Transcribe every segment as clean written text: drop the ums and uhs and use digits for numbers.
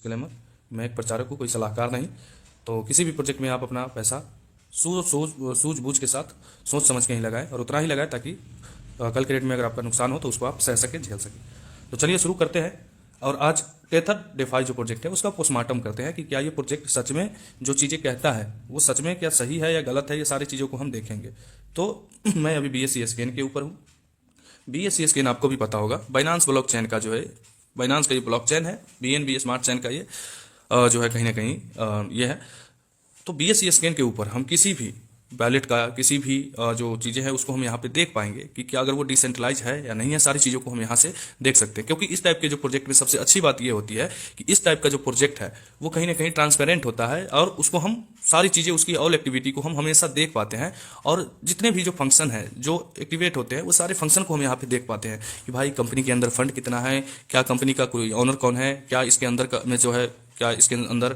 Disclaimer, मैं एक प्रचारक हूँ, कोई सलाहकार नहीं। तो किसी भी प्रोजेक्ट में आप अपना पैसा सूझबूझ के साथ सोच समझ के ही लगाएं और उतना ही लगाएं ताकि कल के डेट में अगर आपका नुकसान हो तो उसको आप सह सकें, झेल सकें। तो चलिए शुरू करते हैं। और आज टेथर डेफाई जो प्रोजेक्ट है उसका पोस्टमार्टम करते हैं कि क्या ये प्रोजेक्ट सच में जो चीज़ें कहता है वो सच में क्या सही है या गलत है, ये सारी चीज़ों को हम देखेंगे। तो मैं अभी BSC स्कैन के ऊपर हूँ। BSC स्कैन आपको भी पता होगा, बाइनांस ब्लॉकचेन का जो है, बाइनांस का ये ब्लॉकचेन है, BNB स्मार्ट चेन का ये जो है कहीं ना कहीं ये है। तो BSC स्कैन के ऊपर हम किसी भी बैलेट का किसी भी जो चीज़ें हैं उसको हम यहाँ पे देख पाएंगे कि क्या अगर वो डिसेंट्रलाइज है या नहीं है, सारी चीज़ों को हम यहाँ से देख सकते हैं। क्योंकि इस टाइप के जो प्रोजेक्ट में सबसे अच्छी बात ये होती है कि इस टाइप का जो प्रोजेक्ट है वो कहीं ना कहीं ट्रांसपेरेंट होता है और उसको हम सारी चीज़ें, उसकी ऑल एक्टिविटी को हम हमेशा देख पाते हैं। और जितने भी जो फंक्शन है जो एक्टिवेट होते हैं वो सारे फंक्शन को हम यहाँ पे देख पाते हैं कि भाई कंपनी के अंदर फंड कितना है, क्या कंपनी का कोई ऑनर कौन है, क्या इसके अंदर में जो है, क्या इसके अंदर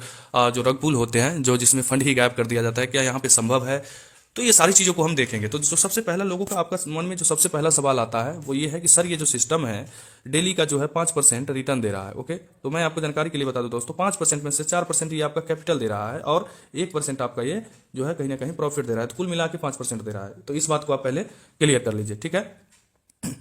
जो रग पुल होते हैं जो जिसमें फंड ही गायब कर दिया जाता है, क्या यहाँ पे संभव है। तो ये सारी चीज़ों को हम देखेंगे। तो जो सबसे पहला लोगों का आपका मन में जो सबसे पहला सवाल आता है वो ये है कि सर ये जो सिस्टम है डेली का जो है 5% रिटर्न दे रहा है। ओके, तो मैं आपको जानकारी के लिए बता दूं दोस्तों, 5% में से 4% ये आपका कैपिटल दे रहा है और 1% आपका ये जो है कहीं ना कहीं प्रॉफिट दे रहा है। तो कुल मिला के 5% दे रहा है। तो इस बात को आप पहले क्लियर कर लीजिए, ठीक है।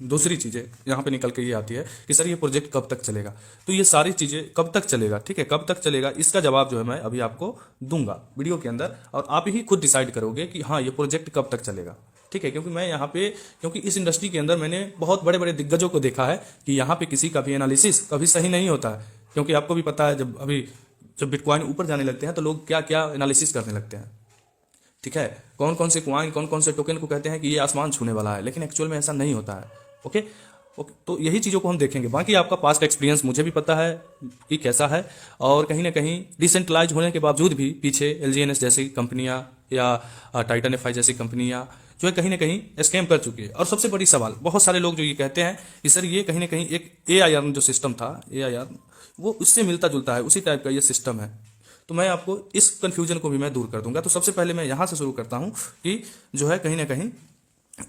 दूसरी चीज़ें यहाँ पे निकल के ये आती है कि सर ये प्रोजेक्ट कब तक चलेगा। तो ये सारी चीज़ें कब तक चलेगा, ठीक है, कब तक चलेगा, इसका जवाब जो है मैं अभी आपको दूंगा वीडियो के अंदर और आप ही खुद डिसाइड करोगे कि हाँ ये प्रोजेक्ट कब तक चलेगा, ठीक है। क्योंकि मैं यहाँ पे, क्योंकि इस इंडस्ट्री के अंदर मैंने बहुत बड़े बड़े दिग्गजों को देखा है कि यहाँ पे किसी का भी एनालिसिस कभी सही नहीं होता है। क्योंकि आपको भी पता है जब बिटकॉइन ऊपर जाने लगते हैं तो लोग क्या क्या एनालिसिस करने लगते हैं, ठीक है। कौन कौन से कॉइन, कौन कौन से टोकन को कहते हैं कि ये आसमान छूने वाला है, लेकिन एक्चुअल में ऐसा नहीं होता है। ओके ओके, तो यही चीज़ों को हम देखेंगे। बाकी आपका पास्ट एक्सपीरियंस मुझे भी पता है कि कैसा है और कहीं ना कहीं डिसेंट्रलाइज होने के बावजूद भी पीछे LGNS जैसी कंपनियां या टाइटन FI जैसी कंपनियां जो है कहीं ना कहीं स्कैम कर चुकी है। और सबसे बड़ी सवाल, बहुत सारे लोग जो ये कहते हैं कि सर ये कहीं ना कहीं एक AIR जो सिस्टम था, AIR वो उससे मिलता जुलता है, उसी टाइप का ये सिस्टम है। तो मैं आपको इस कंफ्यूजन को भी मैं दूर कर दूंगा। तो सबसे पहले मैं यहां से शुरू करता हूं कि जो है कहीं ना कहीं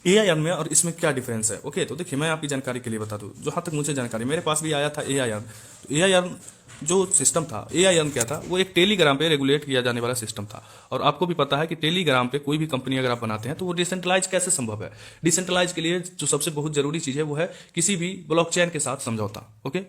AIR में और इसमें क्या डिफरेंस है। ओके, तो देखिए मैं आपकी जानकारी के लिए बता दूं, जहां तक मुझे जानकारी, मेरे पास भी आया था AIR। तो AIR जो सिस्टम था, AIR क्या था, वो एक टेलीग्राम पे रेगुलेट किया जाने वाला सिस्टम था। और आपको भी पता है कि टेलीग्राम पे कोई भी कंपनी अगर आप बनाते हैं तो वो डिसेंट्रलाइज कैसे संभव है। डिसेंट्रलाइज के लिए जो सबसे बहुत जरूरी चीज है वो है किसी भी ब्लॉकचेन के साथ समझौता। ओके,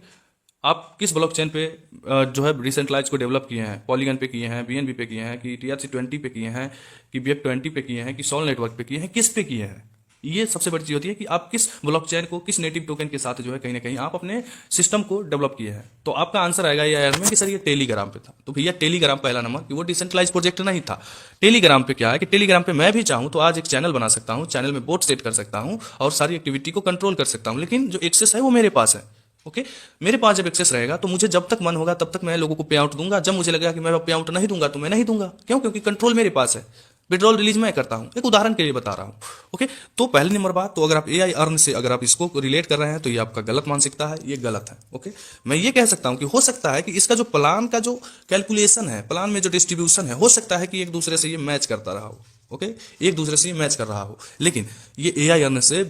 आप किस ब्लॉकचेन पे जो है डिसेंट्रलाइज को डेवलप किए हैं, पॉलीगन पे किए हैं, BNB पे किए हैं, कि TRC20 पे किए हैं, कि BF20 पे किए हैं, कि सोल नेटवर्क पे किए हैं, किस पे किए हैं। ये सबसे बड़ी चीज होती है कि आप किस ब्लॉकचेन को, किस नेटिव टोकन के साथ जो है कहीं ना कहीं आप अपने सिस्टम को डेवलप किए हैं। तो आपका आंसर आएगा AIR में कि सर ये टेलीग्राम पे था। तो भैया टेलीग्राम पहला नंबर कि वो डिसेंट्रलाइज प्रोजेक्ट नहीं था। टेलीग्राम पे क्या है कि टेलीग्राम पे मैं भी चाहूं तो आज एक चैनल बना सकता हूं, चैनल में बोट सेट कर सकता हूं और सारी एक्टिविटी को कंट्रोल कर सकता हूं, लेकिन जो एक्सेस है वो मेरे पास है। ओके, मेरे पास जब एक्सेस रहेगा तो मुझे जब तक मन होगा तब तक मैं लोगों को पे आउट दूंगा। जब मुझे लगेगा कि मैं पे आउट नहीं दूंगा तो मैं नहीं दूंगा। क्यों? क्योंकि कंट्रोल मेरे पास है, विड्रॉल रिलीज मैं करता हूं। एक उदाहरण के लिए बता रहा हूं। ओके, तो पहले नंबर बात, तो अगर आप AI अर्न से अगर आप इसको रिलेट कर रहे हैं तो ये आपका गलत मानसिकता है, ये गलत है। ओके, मैं ये कह सकता हूं कि हो सकता है कि इसका जो प्लान का जो कैलकुलेशन है, प्लान में जो डिस्ट्रीब्यूशन है, हो सकता है कि एक दूसरे से ये मैच करता रहा हो। ओके, एक दूसरे से ये मैच कर रहा हो, लेकिन ये AI अर्न से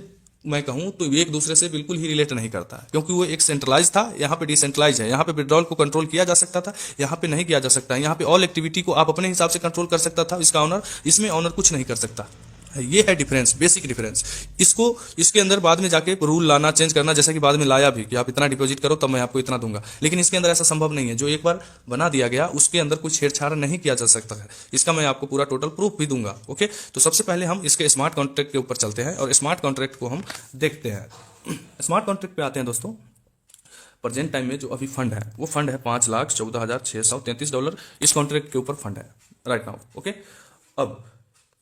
मैं कहूं तो एक दूसरे से बिल्कुल ही रिलेट नहीं करता है। क्योंकि वो एक सेंट्रलाइज था, यहाँ पे डिसेंट्रलाइज है। यहाँ पे विड्रॉल को कंट्रोल किया जा सकता था, यहाँ पे नहीं किया जा सकता है। यहाँ पे ऑल एक्टिविटी को आप अपने हिसाब से कंट्रोल कर सकता था इसका ऑनर, इसमें ऑनर कुछ नहीं कर सकता। ये है डिफरेंस, बेसिक डिफरेंस। इसको इसके अंदर बाद में जाके रूल लाना, चेंज करना, जैसा कि बाद में लाया भी कि आप इतना डिपॉजिट करो तब मैं आपको इतना दूंगा, लेकिन इसके अंदर ऐसा संभव नहीं है। जो एक बार बना दिया गया उसके अंदर कुछ छेड़छाड़ नहीं किया जा सकता है। इसका मैं आपको पूरा टोटल प्रूफ भी दूंगा। ओके, तो सबसे पहले हम इसके स्मार्ट कॉन्ट्रैक्ट के ऊपर चलते हैं और स्मार्ट कॉन्ट्रैक्ट को हम देखते हैं। स्मार्ट कॉन्ट्रैक्ट पे आते हैं दोस्तों। प्रेजेंट टाइम में जो अभी फंड है वो फंड है $5,14,633। इस कॉन्ट्रैक्ट के ऊपर फंड है राइट नाउ। ओके, अब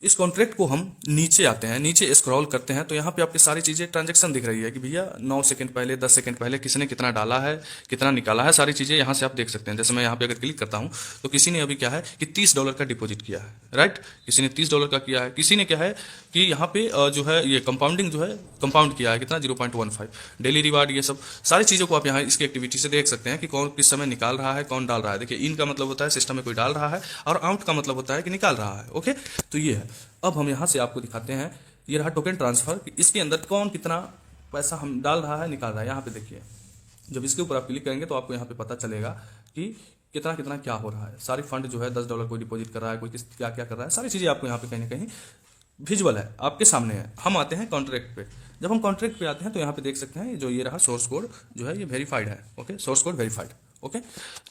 इस कॉन्ट्रैक्ट को हम नीचे आते हैं, नीचे स्क्रॉल करते हैं तो यहाँ पे आपकी सारी चीजें ट्रांजैक्शन दिख रही है कि भैया 9 सेकंड पहले, 10 सेकंड पहले किसने कितना डाला है, कितना निकाला है, सारी चीजें यहाँ से आप देख सकते हैं। जैसे मैं यहाँ पे अगर क्लिक करता हूँ तो किसी ने अभी क्या है कि $30 का डिपॉजिट किया है, राइट। किसी ने $30 का किया है, किसी ने क्या है कि यहाँ पे जो है ये कंपाउंडिंग जो है कंपाउंड किया है कितना 0.15 डेली रिवार्ड। ये सब सारी चीजों को आप यहाँ इसकी एक्टिविटी से देख सकते हैं कि कौन किस समय निकाल रहा है, कौन डाल रहा है। देखिए, इन का मतलब होता है सिस्टम में कोई डाल रहा है और आउट का मतलब होता है कि निकाल रहा है। ओके, तो ये है। अब हम यहाँ से आपको दिखाते हैं, ये रहा टोकन ट्रांसफर, इसके अंदर कौन कितना पैसा हम डाल रहा है, निकाल रहा है। यहाँ पे देखिए, जब इसके ऊपर आप क्लिक करेंगे तो आपको यहाँ पे पता चलेगा कि कितना कितना क्या हो रहा है, सारी फंड जो है $10 कोई डिपॉजिट कर रहा है, कोई किस क्या क्या कर रहा है, सारी चीज़ें आपको यहाँ पे कहीं ना कहीं विजुअल है, आपके सामने है। हम आते हैं कॉन्ट्रैक्ट पे। जब हम कॉन्ट्रैक्ट पे आते हैं तो यहाँ पे देख सकते हैं जो ये रहा सोर्स कोड जो है ये वेरीफाइड है। Okay, source code verified. Okay,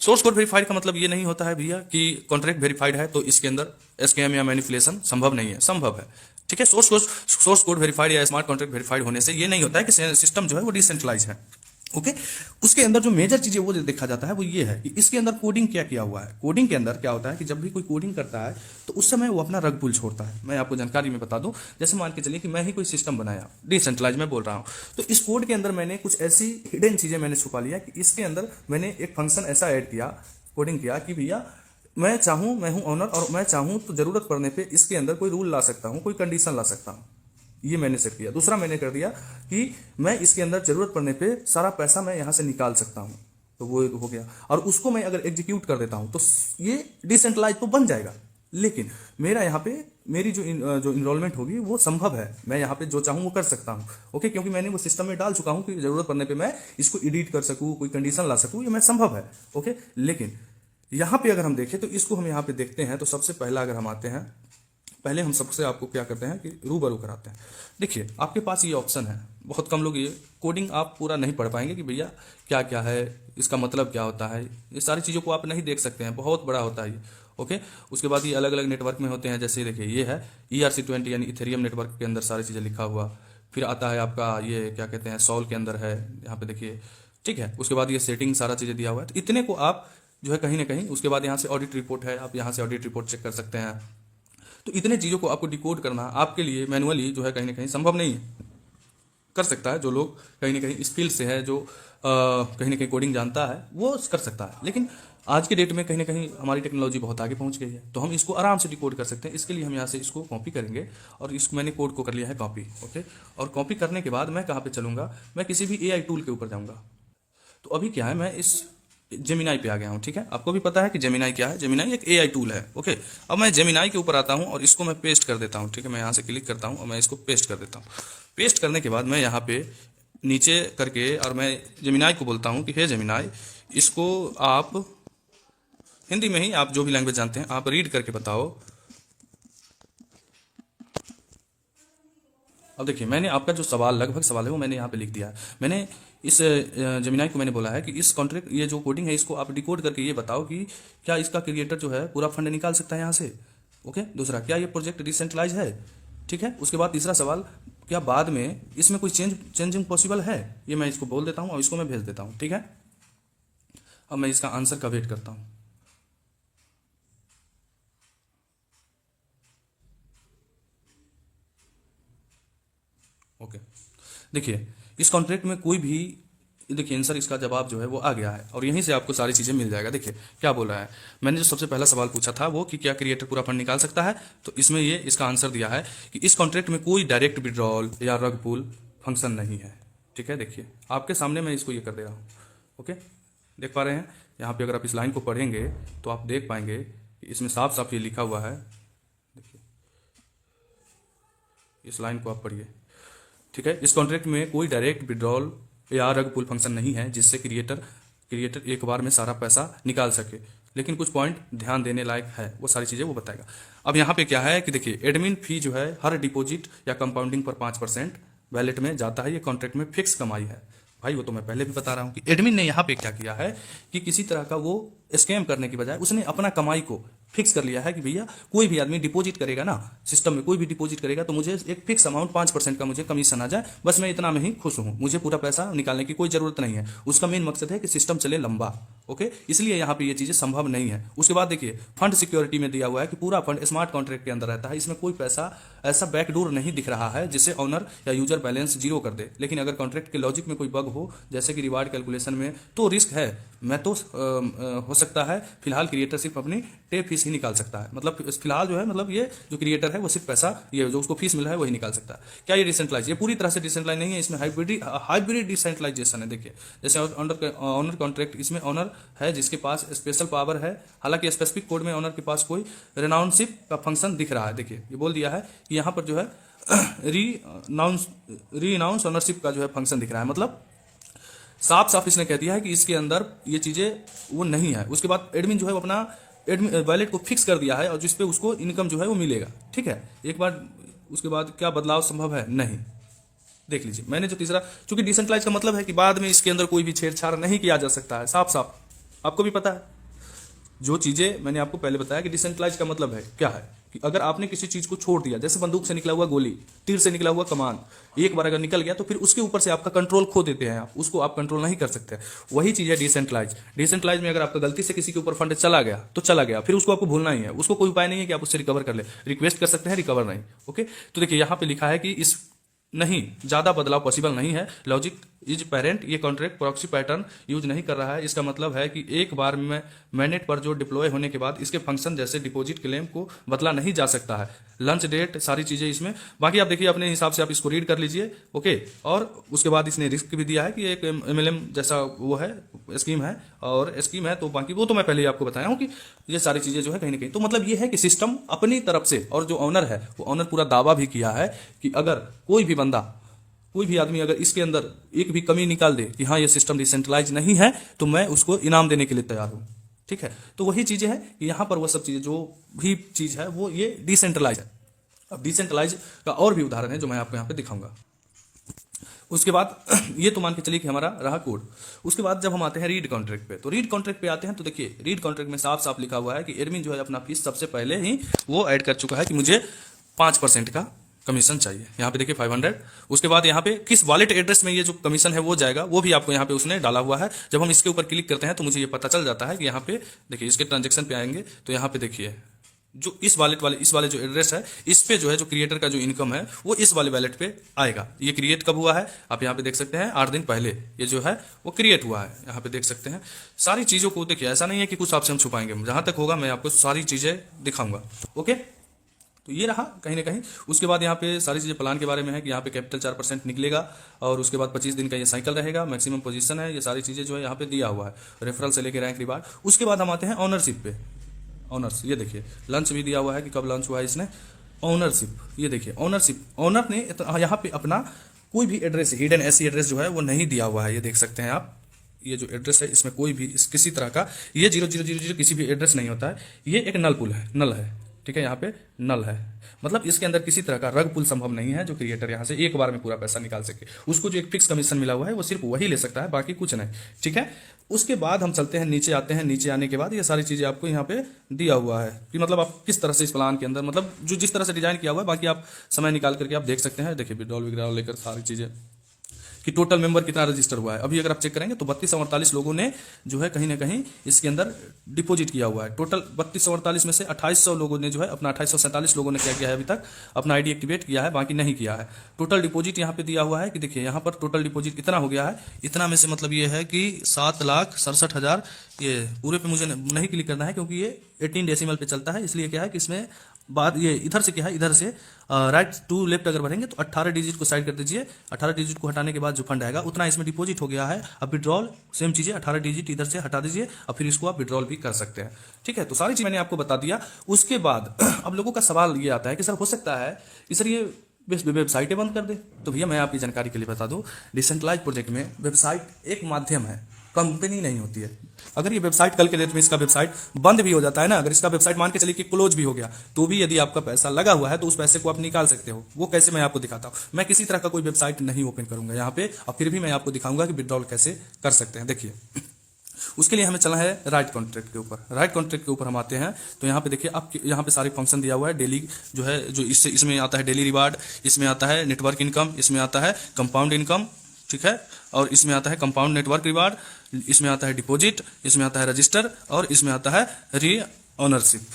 source code verified का मतलब ये नहीं होता है भैया कि कॉन्ट्रैक्ट वेरीफाइड है तो इसके अंदर स्कैम या मैनिपुलेशन संभव नहीं है, संभव है। ठीक है, सोर्स कोड वेरीफाइड या स्मार्ट कॉन्ट्रैक्ट वेरीफाइड होने से ये नहीं होता है कि सिस्टम जो है वो डिसेंट्रलाइज है। ओके, उसके अंदर जो मेजर चीजें वो देखा जाता है वो ये है कि इसके अंदर कोडिंग क्या किया हुआ है। कोडिंग के अंदर क्या होता है कि जब भी कोई कोडिंग करता है तो उस समय वो अपना रग पुल छोड़ता है। मैं आपको जानकारी में बता दूं, जैसे मान के चलिए कि मैं ही कोई सिस्टम बनाया, डिसेंट्रलाइज में बोल रहा हूं, तो इस कोड के अंदर मैंने कुछ ऐसी हिडन चीजें मैंने छुपा लिया कि इसके अंदर मैंने एक फंक्शन ऐसा ऐड किया, कोडिंग किया कि भैया मैं चाहूं, मैं हूं ऑनर और मैं चाहूं तो जरूरत पड़ने पे इसके अंदर कोई रूल ला सकता हूं, कोई कंडीशन ला सकता हूं। ये मैंने सेट किया। दूसरा मैंने कर दिया कि मैं इसके अंदर जरूरत पड़ने पे सारा पैसा मैं यहां से निकाल सकता हूं, तो वो हो गया। और उसको मैं अगर एग्जीक्यूट कर देता हूं तो ये डिसेंट्रलाइज तो बन जाएगा, लेकिन मेरा यहाँ पे मेरी जो इनरोलमेंट होगी वो संभव है, मैं यहाँ पे जो चाहूँ वो कर सकता हूँ। ओके, क्योंकि मैंने वो सिस्टम में डाल चुका हूँ कि जरूरत पड़ने पे मैं इसको एडिट कर सकूँ, कोई कंडीशन ला सकूँ, ये मैं संभव है। ओके, लेकिन यहाँ पे अगर हम देखें तो इसको हम यहाँ पे देखते हैं तो सबसे पहला अगर हम आते हैं, पहले हम सबसे आपको क्या करते हैं कि रूबरू कराते हैं। देखिए आपके पास ये ऑप्शन है, बहुत कम लोग ये कोडिंग आप पूरा नहीं पढ़ पाएंगे कि भैया क्या क्या है, इसका मतलब क्या होता है, ये सारी चीज़ों को आप नहीं देख सकते हैं, बहुत बड़ा होता है ये। ओके, उसके बाद ये अलग अलग नेटवर्क में होते हैं, जैसे देखिए ये है ERC20 यानी इथेरियम नेटवर्क के अंदर सारी चीज़ें लिखा हुआ। फिर आता है आपका ये क्या कहते हैं सॉल के अंदर है, यहाँ पे देखिए। ठीक है, उसके बाद ये सेटिंग सारा चीज़ें दिया हुआ है, तो इतने को आप जो है कहीं ना कहीं, उसके बाद यहाँ से ऑडिट रिपोर्ट है, आप यहाँ से ऑडिट रिपोर्ट चेक कर सकते हैं। तो इतने चीज़ों को आपको डिकोड करना आपके लिए मैनुअली जो है कहीं ना कहीं संभव नहीं है। कर सकता है जो लोग कहीं ना कहीं स्किल से है, जो कहीं ना कहीं कोडिंग जानता है वो कर सकता है, लेकिन आज के डेट में कहीं ना कहीं हमारी टेक्नोलॉजी बहुत आगे पहुंच गई है, तो हम इसको आराम से डिकोड कर सकते हैं। इसके लिए हम यहाँ से इसको कॉपी करेंगे और इसको मैंने कोड को कर लिया है कॉपी। ओके, और कॉपी करने के बाद मैं कहाँ पे चलूंगा, मैं किसी भी AI टूल के ऊपर जाऊंगा। तो अभी क्या है, मैं इस जेमिनाई पे आ गया हूँ। ठीक है, आपको भी पता है कि जेमिनाई क्या है, जेमिनाई एक AI टूल है। ओके, अब मैं जेमिनाई के ऊपर आता हूँ और इसको मैं पेस्ट कर देता हूँ। ठीक है, मैं यहाँ से क्लिक करता हूँ और मैं इसको पेस्ट कर देता हूँ। पेस्ट करने के बाद मैं यहाँ पे नीचे करके और मैं जेमिनाई को बोलता हूँ कि हे जेमिनाई, इसको आप हिंदी में ही, आप जो भी लैंग्वेज जानते हैं आप रीड करके बताओ। अब देखिए मैंने आपका जो सवाल, लगभग सवाल है वो मैंने यहाँ पे लिख दिया है। मैंने इस जेमिनाई को मैंने बोला है कि इस कॉन्ट्रैक्ट, ये जो कोडिंग है इसको आप डिकोड करके ये बताओ कि क्या इसका क्रिएटर जो है पूरा फंड निकाल सकता है यहाँ से। ओके, दूसरा, क्या ये प्रोजेक्ट डिसेंट्रलाइज है। ठीक है, उसके बाद तीसरा सवाल, क्या बाद में इसमें कोई चेंजिंग पॉसिबल है। ये मैं इसको बोल देता हूँ और इसको मैं भेज देता हूँ। ठीक है, अब मैं इसका आंसर का वेट करता हूँ। ओके, देखिए इस कॉन्ट्रैक्ट में कोई भी, देखिए आंसर, इसका जवाब जो है वो आ गया है और यहीं से आपको सारी चीज़ें मिल जाएगा। देखिए क्या बोल रहा है, मैंने जो सबसे पहला सवाल पूछा था वो कि क्या क्रिएटर पूरा फंड निकाल सकता है, तो इसमें ये इसका आंसर दिया है कि इस कॉन्ट्रैक्ट में कोई डायरेक्ट विड्रॉल या रग पुल फंक्शन नहीं है। ठीक है, देखिए आपके सामने मैं इसको ये कर दे रहा हूँ। ओके, देख पा रहे हैं यहाँ पे, अगर आप इस लाइन को पढ़ेंगे तो आप देख पाएंगे कि इसमें साफ साफ ये लिखा हुआ है। देखिए इस लाइन को आप पढ़िए। ठीक है, इस कॉन्ट्रैक्ट में कोई डायरेक्ट विड्रॉल या रग पुल फंक्शन नहीं है जिससे क्रिएटर एक बार में सारा पैसा निकाल सके, लेकिन कुछ पॉइंट ध्यान देने लायक है, वो सारी चीज़ें वो बताएगा। अब यहाँ पे क्या है कि देखिए एडमिन फी जो है हर डिपॉजिट या कंपाउंडिंग पर 5% वैलेट में जाता है, ये कॉन्ट्रैक्ट में फिक्स कमाई है। भाई वो तो मैं पहले भी बता रहा हूँ कि एडमिन ने यहाँ पे क्या किया है कि किसी तरह का वो स्कैम करने की बजाय उसने अपना कमाई को फिक्स कर लिया है कि भैया कोई भी आदमी डिपॉजिट करेगा ना, सिस्टम में कोई भी डिपॉजिट करेगा तो मुझे एक फिक्स अमाउंट 5% का मुझे कमीशन आ जाए, बस मैं इतना में ही खुश हूँ, मुझे पूरा पैसा निकालने की कोई जरूरत नहीं है। उसका मेन मकसद है कि सिस्टम चले लंबा। ओके, इसलिए यहाँ पे ये चीजें संभव नहीं है। उसके बाद देखिए फंड सिक्योरिटी में दिया हुआ है कि पूरा फंड स्मार्ट कॉन्ट्रैक्ट के अंदर रहता है, इसमें कोई पैसा ऐसा बैकडोर नहीं दिख रहा है जिससे ऑनर या यूजर बैलेंस जीरो कर दे। लेकिन अगर कॉन्ट्रैक्ट के लॉजिक में कोई बग हो, जैसे कि रिवार्ड कैलकुलेशन में, तो रिस्क है। मैं तो हो सकता है फिलहाल क्रिएटर सिर्फ अपनी टेप फीस ही निकाल सकता है, मतलब फिलहाल जो है, मतलब ये जो क्रिएटर है वो सिर्फ पैसा, ये जो उसको फीस मिला है वही निकाल सकता है। क्या ये डिसेंट्रलाइज, ये पूरी तरह से डिसेंट्रलाइज नहीं है, इसमें हाइब्रिड डिसेंट्रलाइजेशन है। देखिए जैसे ऑनर कॉन्ट्रैक्ट, इसमें ऑनर है जिसके पास स्पेशल पावर है, हालांकि स्पेसिफिक कोड में ऑनर के पास कोई रेनाउंसशिप का फंक्शन दिख रहा है। देखिए ये बोल दिया है कि यहाँ पर जो है रीनाउंस ऑनरशिप का जो है फंक्शन दिख रहा है, मतलब साफ साफ इसने कह दिया है कि इसके अंदर ये चीज़ें वो नहीं है। उसके बाद एडमिन जो है वो अपना एडमिन वैलेट को फिक्स कर दिया है और जिस पे उसको इनकम जो है वो मिलेगा। ठीक है, एक बार उसके बाद क्या बदलाव संभव है? नहीं। देख लीजिए, मैंने जो तीसरा, चूंकि डिसेंट्रलाइज का मतलब है कि बाद में इसके अंदर कोई भी छेड़छाड़ नहीं किया जा सकता है, साफ साफ आपको भी पता है। जो चीजें मैंने आपको पहले बताया कि डिसेंट्रलाइज का मतलब है क्या है, कि अगर आपने किसी चीज को छोड़ दिया, जैसे बंदूक से निकला हुआ गोली, तीर से निकला हुआ कमान, एक बार अगर निकल गया तो फिर उसके ऊपर से आपका कंट्रोल खो देते हैं, आप उसको आप कंट्रोल नहीं कर सकते। वही चीज है डिसेंट्रलाइज। डिसेंट्रलाइज में अगर आपका गलती से किसी के ऊपर फंड चला गया तो चला गया, फिर उसको आपको भूलना ही है, उसको कोई उपाय नहीं है कि आप उससे रिकवर कर ले। रिक्वेस्ट कर सकते हैं, रिकवर नहीं। ओके, तो देखिए यहाँ पे लिखा है कि इस नहीं, ज्यादा बदलाव पॉसिबल नहीं है। लॉजिक इज पेरेंट, ये कॉन्ट्रैक्ट प्रॉक्सी पैटर्न यूज नहीं कर रहा है। इसका मतलब है कि एक बार में मैनेट पर जो डिप्लॉय होने के बाद इसके फंक्शन जैसे डिपॉजिट क्लेम को बदला नहीं जा सकता है। लंच डेट, सारी चीजें इसमें, बाकी आप देखिए अपने हिसाब से आप इसको रीड कर लीजिए। ओके, और उसके बाद इसने रिस्क भी दिया है कि एक एमएलएम जैसा वो है, स्कीम है और स्कीम है, तो बाकी वो तो मैं पहले ही आपको बताया हूँ कि ये सारी चीजें जो है कहीं ना कहीं, तो मतलब ये है कि सिस्टम अपनी तरफ से, और जो ऑनर है वो ऑनर पूरा दावा भी किया है कि अगर कोई भी बंदा, कोई भी आदमी अगर इसके अंदर एक भी कमी निकाल दे कि हाँ ये सिस्टम डिसेंट्रलाइज नहीं है, तो मैं उसको इनाम देने के लिए तैयार हूं। ठीक है, तो वही चीजें हैं कि यहां पर वो सब चीजें जो भी चीज है वो ये डिसेंट्रलाइज है। अब डिसेंट्रलाइज का और भी उदाहरण है जो मैं आपको यहाँ पे दिखाऊंगा। उसके बाद ये तो मान के चलिए कि हमारा रहा कोड। उसके बाद जब हम आते हैं रीड कॉन्ट्रैक्ट पे, तो रीड कॉन्ट्रैक्ट पे आते हैं तो देखिए रीड कॉन्ट्रैक्ट में साफ साफ लिखा हुआ है कि एडमिन जो है अपना फीस सबसे पहले ही वो ऐड कर चुका है कि मुझे 5% का कमीशन चाहिए। यहाँ पे देखिए 500। उसके बाद यहाँ पे किस वॉलेट एड्रेस में ये जो कमीशन है वो जाएगा, वो भी आपको यहाँ पे उसने डाला हुआ है। जब हम इसके ऊपर क्लिक करते हैं तो मुझे ये पता चल जाता है कि यहाँ पे देखिए इसके ट्रांजेक्शन पे आएंगे तो यहाँ पे देखिए जो इस वॉलेट वाले, इस वाले जो एड्रेस है, इस पे जो है जो क्रिएटर का जो इनकम है वो इस वाले वॉलेट पे आएगा। ये क्रिएट कब हुआ है आप यहाँ पे देख सकते हैं, 8 दिन पहले ये जो है वो क्रिएट हुआ है। यहाँ पे देख सकते हैं सारी चीजों को। देखिए ऐसा नहीं है कि कुछ आपसे हम छुपाएंगे, जहां तक होगा मैं आपको सारी चीजें दिखाऊंगा। ओके, तो ये रहा कहीं ना कहीं। उसके बाद यहाँ पे सारी चीज़ें प्लान के बारे में है कि यहाँ पे कैपिटल 4% निकलेगा और उसके बाद 25 दिन का ये साइकिल रहेगा, मैक्सिमम पोजीशन है, ये सारी चीज़ें जो है यहाँ पे दिया हुआ है, रेफरल से लेकर रैंक रिवार्ड। उसके बाद हम आते हैं ऑनरशिप पे। ऑनर्स, ये देखिए लंच भी दिया हुआ है कि कब लंच हुआ है इसने। ऑनरशिप, ये देखिए ऑनरशिप, ऑनर ने यहाँ पे अपना कोई भी एड्रेस, हिडन ऐसी एड्रेस जो है वो नहीं दिया हुआ है। ये देख सकते हैं आप, ये जो एड्रेस है इसमें कोई भी किसी तरह का ये 0000 किसी भी एड्रेस नहीं होता है। ये एक नल पुल है, नल है। ठीक है, यहाँ पे नल है, मतलब इसके अंदर किसी तरह का रग पुल संभव नहीं है जो क्रिएटर यहाँ से एक बार में पूरा पैसा निकाल सके। उसको जो एक फिक्स कमीशन मिला हुआ है वो सिर्फ वही ले सकता है, बाकी कुछ नहीं। ठीक है, उसके बाद हम चलते हैं नीचे, आते हैं नीचे आने के बाद ये सारी चीजें आपको यहाँ पे दिया हुआ है कि मतलब आप किस तरह से इस प्लान के अंदर, मतलब जो जिस तरह से डिजाइन किया हुआ है, बाकी आप समय निकाल करके आप देख सकते हैं। देखिए विड्रॉल विड्रॉल लेकर सारी चीजें कि टोटल मेंबर कितना रजिस्टर हुआ है। अभी अगर आप चेक करेंगे तो 32 और 48 लोगों ने जो है कहीं ना कहीं इसके अंदर डिपॉजिट किया हुआ है। टोटल 32 और 48 में से 2800 लोगों ने जो है अपना, 2847 लोगों ने क्या किया है अभी तक अपना आईडी एक्टिवेट किया है, बाकी नहीं किया है। टोटल डिपॉजिट यहाँ पे दिया हुआ है कि देखिए यहाँ पर टोटल डिपॉजिट इतना हो गया है। इतना में से मतलब ये है कि 7,67,000, ये पूरे पे मुझे नहीं क्लिक करना है क्योंकि ये 18 डेसिमल पे चलता है, इसलिए क्या है कि इसमें बात ये इधर से क्या है, इधर से राइट टू लेफ्ट अगर बढ़ेंगे तो 18 डिजिट को साइड कर दीजिए। 18 डिजिट को हटाने के बाद जो फंड आएगा उतना इसमें डिपॉजिट हो गया है। अब विड्रॉल सेम चीजें, 18 डिजिट इधर से हटा दीजिए और फिर इसको आप विड्रॉल भी कर सकते हैं। ठीक है, तो सारी चीज मैंने आपको बता दिया। उसके बाद अब लोगों का सवाल ये आता है कि सर हो सकता है कि सर ये वेबसाइटें बंद कर दे। तो भैया मैं आपकी जानकारी के लिए बता दूं, डिसेंट्रलाइज प्रोजेक्ट में वेबसाइट एक माध्यम है, कंपनी नहीं होती है। अगर ये वेबसाइट कल के डेट में इसका वेबसाइट बंद भी हो जाता है ना, अगर इसका वेबसाइट मान के चलिए कि क्लोज भी हो गया, तो भी यदि आपका पैसा लगा हुआ है तो उस पैसे को आप निकाल सकते हो। वो कैसे मैं आपको दिखाता हूं। मैं किसी तरह का कोई वेबसाइट नहीं ओपन करूंगा यहाँ पे, और फिर भी मैं आपको दिखाऊंगा कि विड्रॉल कैसे कर सकते हैं। देखिए उसके लिए हमें चलना है राइट कॉन्ट्रैक्ट के ऊपर। राइट कॉन्ट्रैक्ट के ऊपर हम आते हैं तो यहाँ पे देखिए आप, यहाँ पे सारे फंक्शन दिया हुआ है। डेली जो है जो इसमें आता है डेली रिवार्ड, इसमें आता है नेटवर्क इनकम, इसमें आता है कंपाउंड इनकम, ठीक है, और इसमें आता है कंपाउंड नेटवर्क रिवार्ड, इसमें आता है डिपॉजिट, इसमें आता है रजिस्टर, और इसमें आता है री ऑनरशिप,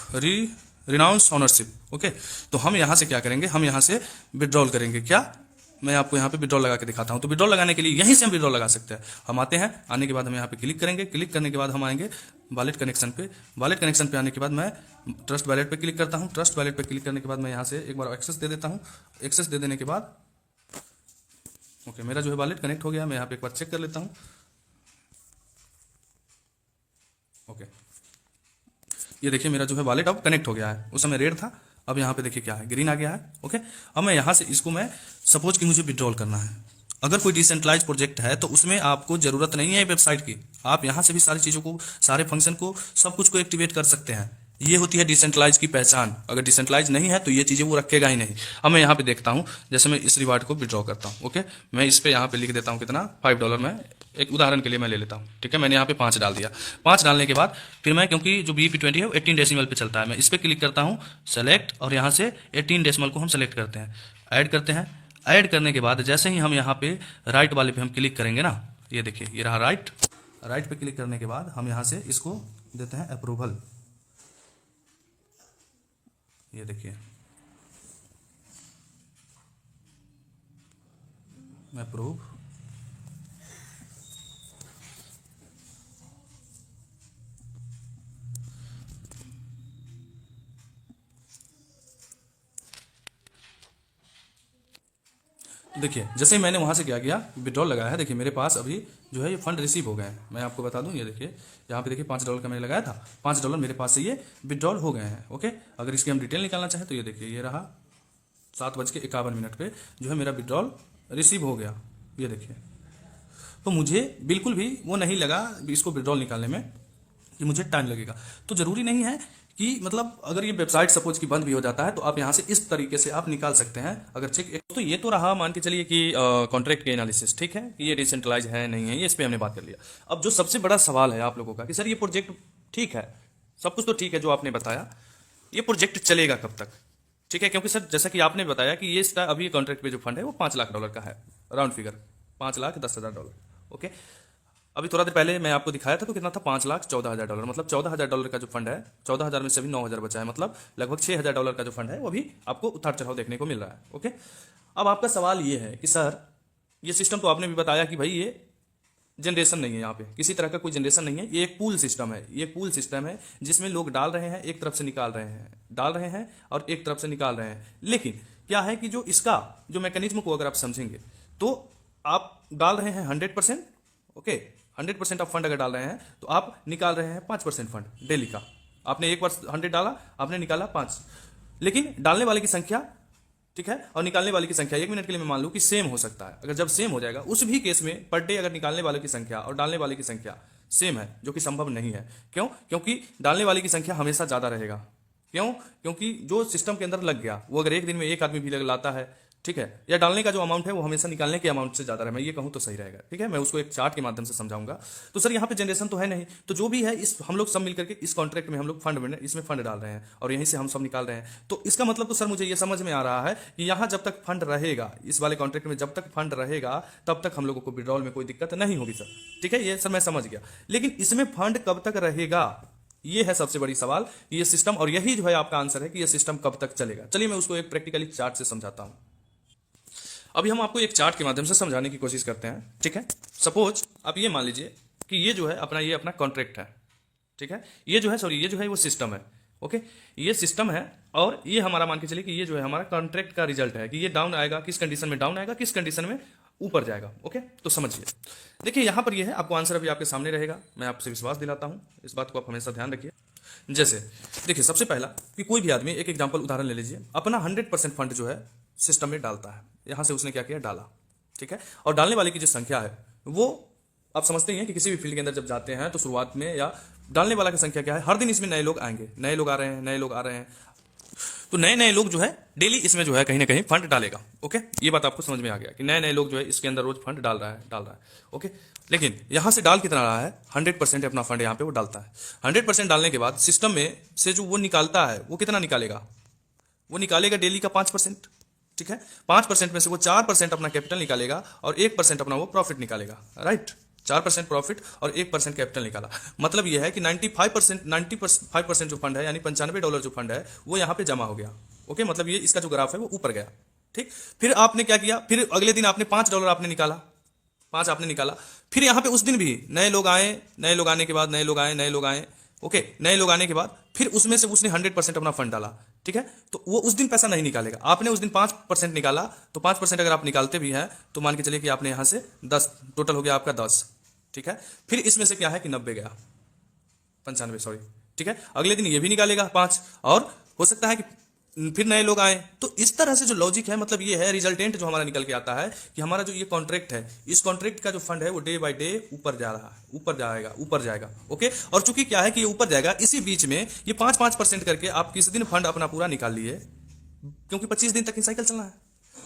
रिनाउंस ऑनरशिप। ओके, तो हम यहाँ से क्या करेंगे, हम यहाँ से विड्रॉल करेंगे। क्या, मैं आपको यहाँ पे विड्रॉल लगा के दिखाता हूँ। तो विड्रॉल लगाने के लिए यहीं से हम विड्रॉल लगा सकते हैं। हम आते हैं, आने के बाद हम यहाँ पे क्लिक करेंगे, क्लिक करने के बाद हम आएंगे वॉलेट कनेक्शन पे। वॉलेट कनेक्शन पे आने के बाद मैं ट्रस्ट वॉलेट पे क्लिक करता हूँ। ट्रस्ट वॉलेट पे क्लिक करने के बाद मैं यहाँ से एक बार एक्सेस दे देता हूँ। एक्सेस दे देने के बाद ओके, मेरा जो है वॉलेट कनेक्ट हो गया। मैं यहाँ पे एक बार चेक कर लेता हूँ। ओके, ये देखिए मेरा जो है वॉलेट अब कनेक्ट हो गया है। उस समय रेड था, अब यहाँ पे देखिए क्या है, ग्रीन आ गया है। ओके, अब मैं यहाँ से इसको, मैं सपोज कि मुझे विड्रॉल करना है, अगर कोई डिसेंट्रलाइज प्रोजेक्ट है तो उसमें आपको जरूरत नहीं है वेबसाइट की, आप यहां से भी सारी चीजों को, सारे फंक्शन को, सब कुछ को एक्टिवेट कर सकते हैं। ये होती है डिसेंट्रलाइज की पहचान। अगर डिसेंट्रलाइज नहीं है तो ये चीजें वो रखेगा ही नहीं। अब मैं यहाँ पे देखता हूँ, जैसे मैं इस रिवार्ड को विड्रॉ करता हूँ, ओके, मैं इस पे यहाँ पे लिख देता हूँ कितना, $5 में, एक उदाहरण के लिए मैं ले लेता हूँ, ठीक है। मैंने यहाँ पे 5 डाल दिया। 5 डालने के बाद फिर मैं, क्योंकि जो BEP20 है वो 18 डेसिमल पे चलता है, मैं इस पर क्लिक करता हूँ, सेलेक्ट, और यहाँ से 18 डेसिमल को हम सेलेक्ट करते हैं, ऐड करते हैं। ऐड करने के बाद जैसे ही हम यहाँ पे राइट वाले पे हम क्लिक करेंगे ना, ये देखिए ये रहा राइट, राइट पे क्लिक करने के बाद हम यहाँ से इसको देते हैं अप्रूवल, ये देखिए अप्रूव, देखिए जैसे ही मैंने वहां से क्या किया, विड्रॉल लगाया है, देखिए मेरे पास अभी जो है ये फंड रिसीव हो गए हैं। मैं आपको बता दूं, ये देखिए यहाँ पे देखिए $5 का मैंने लगाया था, $5 मेरे पास से ये विड्रॉल हो गए हैं, ओके। अगर इसकी हम डिटेल निकालना चाहें तो ये देखिए ये रहा 7:51 पे जो है मेरा विड्रॉल रिसीव हो गया, ये देखिए। तो मुझे बिल्कुल भी वो नहीं लगा इसको विड्रॉल निकालने में कि मुझे टाइम लगेगा। तो जरूरी नहीं है कि मतलब अगर ये वेबसाइट सपोज की बंद भी हो जाता है तो आप यहाँ से इस तरीके से आप निकाल सकते हैं। अगर चेक, तो ये तो रहा मान के चलिए कि कॉन्ट्रैक्ट के एनालिसिस, ठीक है, कि ये डिसेंट्रलाइज है नहीं है, ये इस पे हमने बात कर लिया। अब जो सबसे बड़ा सवाल है आप लोगों का कि सर ये प्रोजेक्ट ठीक है, सब कुछ तो ठीक है जो आपने बताया, ये प्रोजेक्ट चलेगा कब तक, ठीक है। क्योंकि सर जैसा कि आपने बताया कि ये इसका अभी कॉन्ट्रैक्ट पे जो फंड है वो $5 लाख का है, राउंड फिगर $5,10,000, ओके। अभी थोड़ा देर पहले मैं आपको दिखाया था तो कितना था, $5,14,000, मतलब $14,000 का जो फंड है, 14,000 में से अभी 9,000 बचा है, मतलब लगभग $6,000 का जो फंड है वो भी आपको उतार चढ़ाव देखने को मिल रहा है, ओके। अब आपका सवाल ये है कि सर ये सिस्टम तो आपने भी बताया कि भाई ये जनरेशन नहीं है, यहाँ पे किसी तरह का कोई जनरेशन नहीं है, ये एक पूल सिस्टम है, ये पूल सिस्टम है जिसमें लोग डाल रहे हैं, एक तरफ से निकाल रहे हैं, डाल रहे हैं और एक तरफ से निकाल रहे हैं। लेकिन क्या है कि जो इसका जो मैकेनिज्म को अगर आप समझेंगे तो आप डाल रहे हैं 100%, ओके, 100% ऑफ फंड अगर डाल रहे हैं तो आप निकाल रहे हैं 5% फंड डेली का। आपने एक बार 100 डाला, आपने निकाला 5, लेकिन डालने वाले की संख्या, ठीक है, और निकालने वाले की संख्या 1 मिनट के लिए मैं मान लूं कि सेम हो सकता है। अगर जब सेम हो जाएगा उस भी केस में पर डे अगर निकालने वाले की संख्या और डालने वाले की संख्या सेम है, जो कि संभव नहीं है। क्यों? क्योंकि डालने वाले की संख्या हमेशा ज्यादा रहेगा। क्यों? क्योंकि जो सिस्टम के अंदर लग गया वो अगर एक दिन में एक आदमी भी लाता है, ठीक है, या डालने का जो अमाउंट है वो हमेशा निकालने के अमाउंट से ज्यादा रहे, मैं ये कहूं तो सही रहेगा, ठीक है। मैं उसको एक चार्ट के माध्यम से समझाऊंगा। तो सर यहाँ पे जनरेशन तो है नहीं, तो जो भी है इस हम लोग सब मिलकर के इस कॉन्ट्रैक्ट में हम लोग फंड इसमें फंड डाल रहे हैं और यहीं से हम सब निकाल रहे हैं। तो इसका मतलब तो सर मुझे ये समझ में आ रहा है कि यहाँ जब तक फंड रहेगा, इस वाले कॉन्ट्रैक्ट में जब तक फंड रहेगा तब तक हम लोगों को विड्रॉल में कोई दिक्कत नहीं होगी सर, ठीक है, ये सर मैं समझ गया। लेकिन इसमें फंड कब तक रहेगा, ये है सबसे बड़ी सवाल, ये सिस्टम, और यही जो है आपका आंसर है कि ये सिस्टम कब तक चलेगा। चलिए मैं उसको एक प्रैक्टिकली चार्ट से समझाता हूं। अभी हम आपको एक चार्ट के माध्यम से समझाने की कोशिश करते हैं, ठीक है। सपोज आप ये मान लीजिए कि ये जो है अपना कॉन्ट्रैक्ट है, ठीक है, ये जो है सॉरी ये जो है वो सिस्टम है, ओके, ये सिस्टम है और ये हमारा मान के चलिए कि ये जो है हमारा कॉन्ट्रैक्ट का रिजल्ट है कि ये डाउन आएगा, किस कंडीशन में डाउन आएगा, किस कंडीशन में ऊपर जाएगा, ओके। तो समझिए, देखिए यहां पर ये है, आपको आंसर अभी आपके सामने रहेगा, मैं आपसे विश्वास दिलाता हूं, इस बात को आप हमेशा ध्यान रखिए। जैसे देखिए सबसे पहला कि कोई भी आदमी, एक एग्जांपल उदाहरण ले लीजिए, अपना 100% फंड जो है सिस्टम में डालता है, यहां से उसने क्या किया, डाला, ठीक है, और डालने वाले की जो संख्या है वो आप समझते हैं कि किसी भी फील्ड के अंदर जब जाते हैं तो शुरुआत में या डालने वाला की संख्या क्या है, हर दिन इसमें नए लोग आएंगे, नए लोग आ रहे हैं, नए लोग आ रहे हैं, तो नए नए लोग जो है डेली इसमें जो है कहीं ना कहीं फंड डालेगा, ओके। ये बात आपको समझ में आ गया कि नए नए लोग जो है इसके अंदर रोज फंड डाल रहा है, ओके। लेकिन यहां से डाल कितना रहा है, 100% अपना फंड यहां पे वो डालता है। 100% डालने के बाद सिस्टम में से जो वो निकालता है वो कितना निकालेगा, वो निकालेगा डेली का 5%, ठीक है। 5% में से वो 4% अपना कैपिटल निकालेगा और 1% अपना वो प्रॉफिट निकालेगा, राइट। 4% प्रॉफिट और 1% कैपिटल निकाला, मतलब यह है कि 95% जो फंड है, यानी $95 जो फंड है वो यहां पे जमा हो गया, ओके। मतलब ये इसका जो ग्राफ है वो ऊपर गया, ठीक। फिर आपने क्या किया, फिर अगले दिन आपने $5 आपने निकाला, 5 आपने निकाला, फिर यहां पे उस दिन भी नए लोग आए, नए लोग आने के बाद नए लोग आए, नए लोग आए, ओके, नए लोग आने के बाद फिर उसमें से उसने 100% अपना फंड डाला, ठीक है। तो वो उस दिन पैसा नहीं निकालेगा, आपने उस दिन 5% निकाला, तो 5% अगर आप निकालते भी हैं तो मान के चलिए कि आपने यहां से 10, टोटल हो गया आपका 10, ठीक है। फिर इसमें से क्या है कि 90 गया, 95 सॉरी, ठीक है। अगले दिन ये भी निकालेगा 5, और हो सकता है कि फिर नए लोग आए। तो इस तरह से जो लॉजिक है, मतलब ये है रिजल्टेंट जो हमारा निकल के आता है कि हमारा जो ये कॉन्ट्रैक्ट है, इस कॉन्ट्रैक्ट का जो फंड है वो डे बाय डे ऊपर जा रहा है, ऊपर जाएगा, ऊपर जाएगा। ओके, और चूंकि क्या है कि ये ऊपर जाएगा, इसी बीच में ये 5-5% करके आप किसी दिन फंड अपना पूरा निकाल लिए, क्योंकि 25 दिन तक की साइकिल चलना है।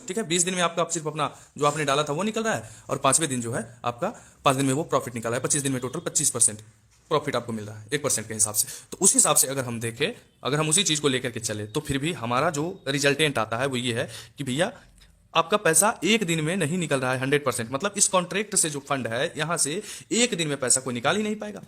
ठीक है, 20 दिन में आपका सिर्फ अपना जो आपने डाला था वो निकल रहा है, और 5वें दिन जो है आपका 5 दिन में वो प्रॉफिट निकला है। 25 दिन में टोटल 25% प्रॉफिट आपको मिल रहा है 1% के हिसाब से। तो उस हिसाब से अगर हम देखें, अगर हम उसी चीज को लेकर के चले, तो फिर भी हमारा जो रिजल्टेंट आता है वो ये है कि भैया आपका पैसा एक दिन में नहीं निकल रहा है 100%। मतलब इस कॉन्ट्रैक्ट से जो फंड है, यहां से एक दिन में पैसा कोई निकाल ही नहीं पाएगा।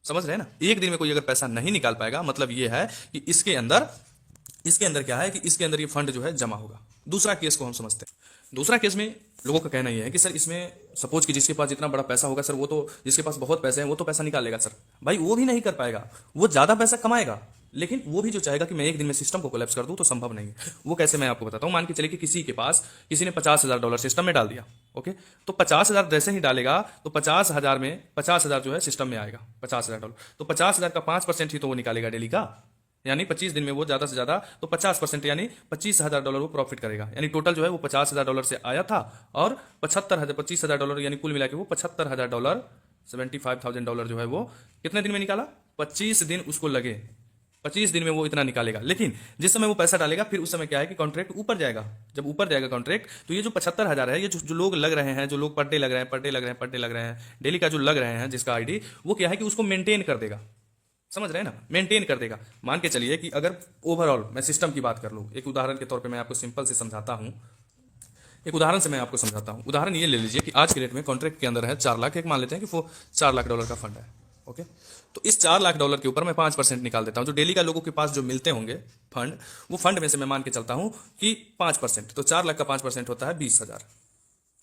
समझ रहे हैं ना? एक दिन में कोई अगर पैसा नहीं निकाल पाएगा, मतलब ये है कि इसके अंदर क्या है कि इसके अंदर ये फंड जो है जमा होगा। दूसरा केस को हम समझते हैं। दूसरा केस में लोगों का कहना यह है कि सर इसमें सपोज कि जिसके पास जितना बड़ा पैसा होगा सर, वो तो जिसके पास बहुत पैसे हैं वो तो पैसा निकाल लेगा। सर भाई वो भी नहीं कर पाएगा, वो ज्यादा पैसा कमाएगा, लेकिन वो भी जो चाहेगा कि मैं एक दिन में सिस्टम को कोलैप्स कर दूं, तो संभव नहीं है। वो कैसे, मैं आपको बताता हूं। मान के चलिए कि किसी ने $50,000 सिस्टम में डाल दिया। ओके, तो 50,000 जैसे ही डालेगा तो 50,000 में 50,000 जो है सिस्टम में आएगा, $50,000। तो 50,000 का 5% ही तो वो निकालेगा डेली का, यानी 25 दिन में वो ज्यादा से ज्यादा तो 50% यानी $25,000 वो प्रॉफिट करेगा। यानी टोटल जो है वो $50,000 से आया था, और $25,000 यानी कुल मिला के वो $75,000 $75,000 जो है वो कितने दिन में निकाला? 25 दिन उसको लगे, 25 दिन में वो इतना निकालेगा। लेकिन जिस समय वो पैसा डालेगा, फिर उस समय क्या है कि कॉन्ट्रैक्ट ऊपर जाएगा। जब ऊपर जाएगा कॉन्ट्रैक्ट, तो ये जो 75,000 है, ये जो लोग लग रहे हैं, जो लोग पर डे लग रहे हैं, डेली का जो लग रहे हैं जिसका आईडी, वो क्या है कि उसको मेंटेन कर देगा। समझ रहे हैं ना? मेंटेन कर देगा। मान के चलिए कि अगर ओवरऑल मैं सिस्टम की बात कर लूं, एक उदाहरण के तौर पे मैं आपको सिंपल से समझाता हूं। उदाहरण ये ले लीजिए कि आज के डेट में कॉन्ट्रैक्ट के अंदर है 4 लाख। एक मान लेते हैं कि वो $4 लाख का फंड है। ओके, तो इस $4 लाख के ऊपर मैं 5% निकाल देता हूं। जो डेली का लोगों के पास जो मिलते होंगे फंड, वो फंड में से मैं मान के चलता हूं कि 5%, तो 4 लाख का 5% होता है 20,000।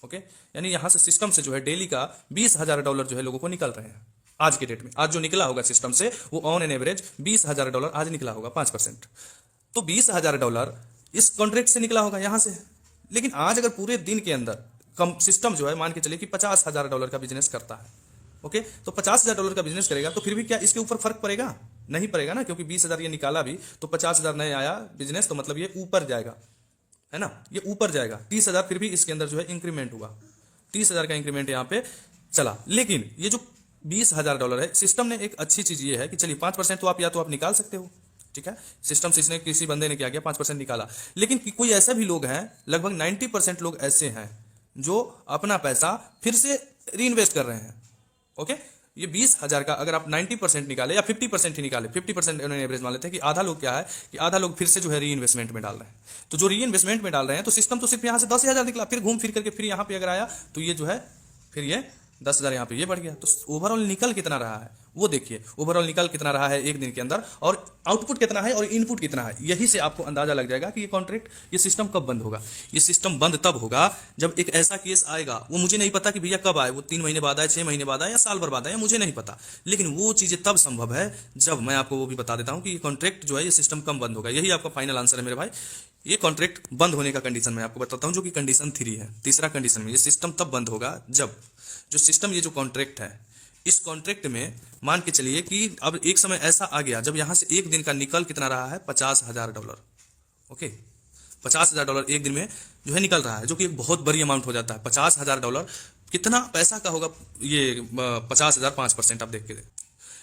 ओके, यानी यहां से सिस्टम से जो है डेली का $20,000 जो है लोगों को निकल रहे हैं आज के डेट में। आज जो निकला होगा सिस्टम से वो ऑन एन एवरेज $20,000 आज निकला होगा, 5%। तो $20,000 इस कॉन्ट्रैक्ट से निकला होगा यहां से। लेकिन आज अगर पूरे दिन के अंदर कम सिस्टम जो है, मान के चलिए कि $50,000 का बिजनेस करता है। ओके, तो $50,000 का बिजनेस करेगा, तो फिर भी क्या इसके ऊपर फर्क पड़ेगा? नहीं पड़ेगा ना, क्योंकि 20,000 ये निकाला भी, तो 50,000 नए आया बिजनेस, तो मतलब ये ऊपर जाएगा, है ना? ये ऊपर जाएगा। 30,000 फिर भी इसके अंदर जो है इंक्रीमेंट हुआ, 30,000 का इंक्रीमेंट यहाँ पे चला। लेकिन ये जो $20,000 है, सिस्टम ने एक अच्छी चीज ये है कि चलिए 5% तो आप निकाल सकते हो। ठीक है, सिस्टम से इसने किसी बंदे ने क्या किया, 5% निकाला। लेकिन कोई ऐसे भी लोग हैं, लगभग 90% लोग ऐसे हैं जो अपना पैसा फिर से री इन्वेस्ट कर रहे हैं। ओके, ये 20,000 का अगर आप 90% निकाले या 50% ही निकाले, 50% एवरेज मान लेते हैं कि आधा लोग क्या है कि आधा लोग फिर से जो है री इन्वेस्टमेंट में डाल रहे हैं। तो जो री इन्वेस्टमेंट में डाल रहे हैं, तो सिस्टम तो सिर्फ यहां से 10,000 निकला, फिर घूम फिर करके फिर यहां पे अगर आया तो ये जो है फिर ये 10,000 यहाँ पे ये बढ़ गया। तो ओवरऑल निकल कितना रहा है वो देखिए, ओवरऑल निकल कितना रहा है एक दिन के अंदर, और आउटपुट कितना है और इनपुट कितना है। यही से आपको अंदाजा लग जाएगा कि ये कॉन्ट्रैक्ट, ये सिस्टम कब बंद होगा। ये सिस्टम बंद तब होगा जब एक ऐसा केस आएगा, वो मुझे नहीं पता कि भैया कब आए, वो 3 महीने बाद आए, 6 महीने बाद आए, या साल भर बाद आए, मुझे नहीं पता। लेकिन वो चीजें तब संभव है जब, मैं आपको वो भी बता देता हूं कि ये कॉन्ट्रैक्ट जो है, ये सिस्टम कब बंद होगा। यही आपका फाइनल आंसर है मेरे भाई। ये कॉन्ट्रैक्ट बंद होने का कंडीशन मैं आपको बताता हूं, जो कि कंडीशन 3 है। तीसरा कंडीशन में ये सिस्टम तब बंद होगा जब जो सिस्टम, ये जो कॉन्ट्रैक्ट है, इस कॉन्ट्रैक्ट में मान के चलिए कि अब एक समय ऐसा आ गया जब यहां से एक दिन का निकल कितना रहा है, $50,000। ओके, $50,000 एक दिन में जो है निकल रहा है, जो कि एक बहुत बड़ी अमाउंट हो जाता है। $50,000 कितना पैसा का होगा? ये 50,000 5% आप देख के,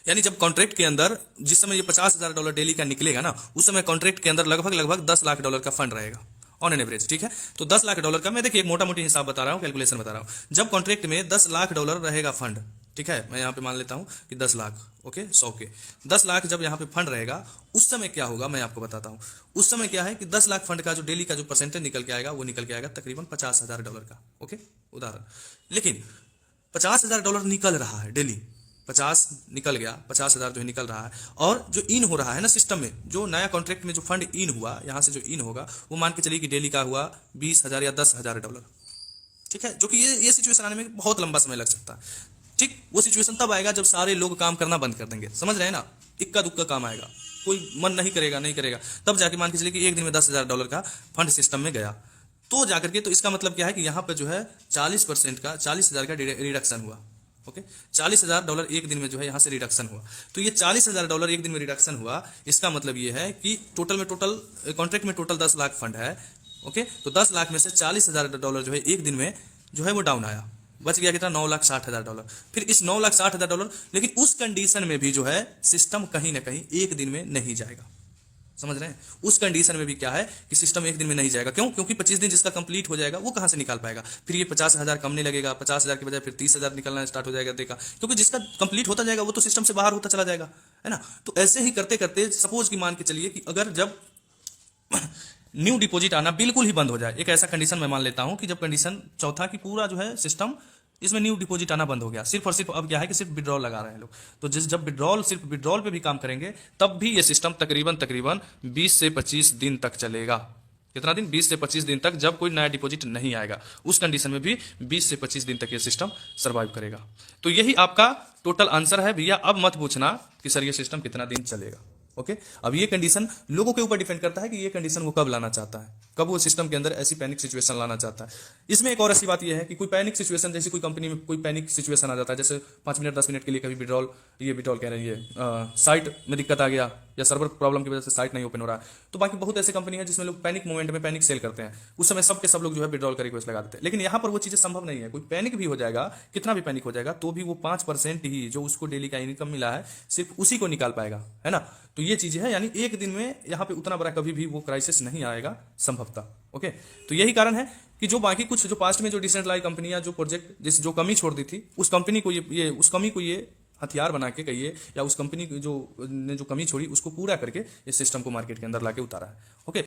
यानी जब कॉन्ट्रैक्ट के अंदर जिस समय ये $50,000 डेली का निकलेगा ना, उस समय कॉन्ट्रैक्ट के अंदर लगभग $10 लाख का फंड रहेगा ऑन एन एवरेज। ठीक है, तो $10 लाख का मैं देखिए एक मोटा मोटी हिसाब बता रहा हूं, कैलकुलेशन बता रहा हूं। जब कॉन्ट्रैक्ट में $10 लाख रहेगा फंड, ठीक है, मैं यहां पे मान लेता हूं कि 10 लाख, ओके, 100 के 10 लाख जब यहां पे फंड रहेगा, उस समय क्या होगा मैं आपको बताता हूं। उस समय क्या है कि 10 लाख फंड का जो डेली का जो परसेंटेज निकल के आएगा, वो निकल के आएगा तकरीबन $50,000 का। ओके, उदाहरण। लेकिन $50,000 निकल रहा है डेली, 50 निकल गया, 50,000 जो निकल रहा है, और जो इन हो रहा है ना सिस्टम में, जो नया कॉन्ट्रैक्ट में जो फंड इन हुआ, यहां से जो इन होगा, वो मान के चलिए कि डेली का हुआ 20,000 या $10,000। ठीक है, जो कि ये सिचुएशन आने में बहुत लंबा समय लग सकता है। ठीक, वो सिचुएशन तब आएगा जब सारे लोग काम करना बंद कर देंगे। समझ रहे हैं ना? इक्का दुक्का काम आएगा, कोई मन नहीं करेगा, तब जाके मान के चलिए कि एक दिन में $10,000 का फंड सिस्टम में गया, तो जाकर के, तो इसका मतलब क्या है कि यहाँ पर जो है 40% का, 40,000 का रिडक्शन हुआ। ओके, $40,000 एक दिन में जो है यहाँ से रिडक्शन हुआ। तो ये $40,000 एक दिन में रिडक्शन हुआ, इसका मतलब ये है कि टोटल कॉन्ट्रैक्ट में टोटल 10 लाख फंड है। ओके, तो 10 लाख में से $40,000 जो है एक दिन में जो है वो डाउन आया, बच गया कितना, $9,60,000। फिर इस $9,60,000, लेकिन उस कंडीशन में भी जो है सिस्टम कहीं ना कहीं एक दिन में नहीं जाएगा। समझ रहे हैं? उस कंडीशन में भी क्या है कि सिस्टम एक दिन में नहीं जाएगा। क्यों? क्योंकि 25 दिन जिसका कंप्लीट हो जाएगा वो कहां से निकाल पाएगा। फिर ये 50,000 कमने लगेगा, 50,000 के बजाय फिर 30,000 निकलना स्टार्ट हो जाएगा, देखा, क्योंकि जिसका कंप्लीट होता जाएगा वो तो सिस्टम से बाहर होता चला जाएगा, है ना। तो ऐसे ही करते करते सपोज की मान के चलिए कि अगर जब न्यू डिपॉजिट आना बिल्कुल ही बंद हो जाए, एक ऐसा कंडीशन मैं मान लेता हूं कि जब कंडीशन चौथा की पूरा जो है सिस्टम इसमें न्यू डिपॉजिट आना बंद हो गया, सिर्फ और सिर्फ अब क्या है कि सिर्फ विड्रॉल लगा रहे हैं लोग। तो जब विड्रॉल, सिर्फ विड्रॉल पे भी काम करेंगे तब भी ये सिस्टम तकरीबन 20 से 25 दिन तक चलेगा। कितना दिन? 20 से 25 दिन तक, जब कोई नया डिपॉजिट नहीं आएगा उस कंडीशन में भी 20 से 25 दिन तक ये सिस्टम सर्वाइव करेगा। तो यही आपका टोटल आंसर है भैया। अब मत पूछना कि सर ये सिस्टम कितना दिन चलेगा। ओके, अब ये कंडीशन लोगों के ऊपर डिपेंड करता है कि ये कंडीशन वो कब लाना चाहता है, कब वो सिस्टम के अंदर ऐसी पैनिक सिचुएशन लाना चाहता है। इसमें एक और ऐसी बात ये है कि कोई पैनिक सिचुएशन, जैसे कोई कंपनी में कोई पैनिक सिचुएशन आ जाता है, जैसे 5 मिनट 10 मिनट के लिए कभी विड्रॉल कह रही है, साइट में दिक्कत आ गया या सर्वर प्रॉब्लम की वजह से साइट नहीं ओपन हो रहा है, तो बाकी बहुत ऐसी कंपनी है जिसमें लोग पैनिक मोमेंट में पैनिक सेल करते हैं, उस समय सब के सब लोग जो है विड्रॉल का रिक्वेस्ट लगा देते हैं। लेकिन यहाँ पर वो चीजें संभव नहीं है। कोई पैनिक भी हो जाएगा, कितना भी पैनिक हो जाएगा, तो भी वो 5% ही जो उसको डेली का इनकम मिला है सिर्फ उसी को निकाल पाएगा, है ना। तो ये चीजें है, यानी एक दिन में यहाँ पे उतना बड़ा कभी भी वो क्राइसिस नहीं आएगा संभवतः। ओके, तो यही कारण है कि जो बाकी कुछ जो पास्ट में जो डिसेंट्रलाइज कंपनियां जो प्रोजेक्ट जिस जो कमी छोड़ दी थी, उस कंपनी को उस कमी को ये हथियार बना के कहिए, या उस कंपनी जो कमी छोड़ी उसको पूरा करके इस सिस्टम को मार्केट के अंदर लाके उतारा है। ओके।